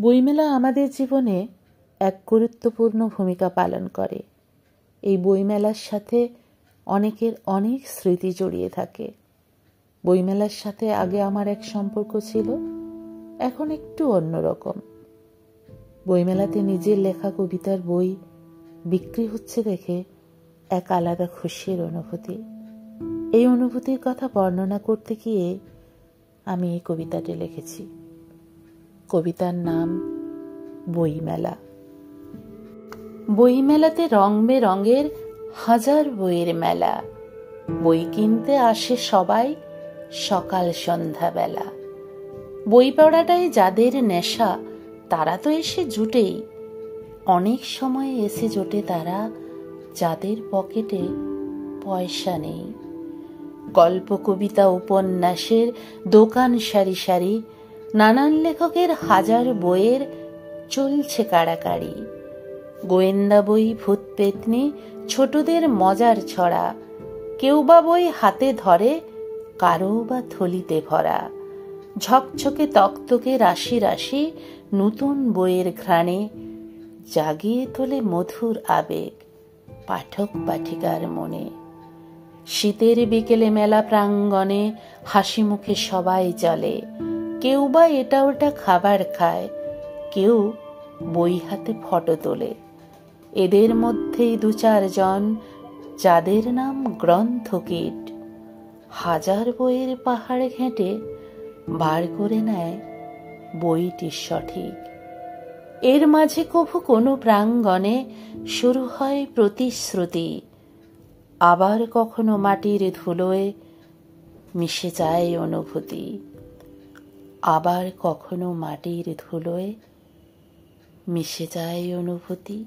বইমেলা আমাদের জীবনে এক গুরুত্বপূর্ণ ভূমিকা পালন করে। এই বইমেলার সাথে অনেকের অনেক স্মৃতি জড়িয়ে থাকে। বইমেলার সাথে আগে আমার এক সম্পর্ক ছিল, এখন একটু অন্যরকম। বইমেলাতে নিজের লেখা কবিতার বই বিক্রি হচ্ছে দেখে এক আলাদা খুশির অনুভূতি। এই অনুভূতির কথা বর্ণনা করতে গিয়ে আমি এই কবিতাটি লিখেছি। কবিতার নাম বইমেলা। বইমেলাতে রং বেরঙের হাজার বইয়ের মেলা। বই কিনতে আসে সবাই সকাল সন্ধ্যাবেলা। বই পড়াটাই যাদের নেশা তারা তো এসে জুটেই। অনেক সময় এসে জোটে তারা যাদের পকেটে পয়সা নেই। গল্প, কবিতা, উপন্যাসের দোকান সারি সারি, নানান লেখকের হাজার বইয়ের চলছে কাড়াকাড়ি। গোয়েন্দা বই, ভূত পেতনি, ছোটদের মজার ছড়া। কেউ বা বই হাতে ধরে, কারো বা থলিতে ভরা। ঝকঝকে তকতকে রাশি রাশি নতুন বইয়ের ঘ্রাণে জাগিয়ে তোলে মধুর আবেগ পাঠক পাঠিকার মনে। শীতের বিকেলে মেলা প্রাঙ্গণে হাসি মুখে সবাই চলে। কেউ বা এটা ওটা খাবার খায়, কেউ বই হাতে ফটো তোলে। এদের মধ্যেই দু চারজন যাদের নাম গ্রন্থকীট, হাজার বইয়ের পাহাড় ঘেঁটে বার করে নেয় বইটি সঠিক। এর মাঝে কভু কোনো প্রাঙ্গণে শুরু হয় প্রতিশ্রুতি, আবার কখনো মাটির ধুলোয় মিশে যায় অনুভূতি। আবার কখনো মাটির ধুলোয় মিশে যায় অনুভূতি।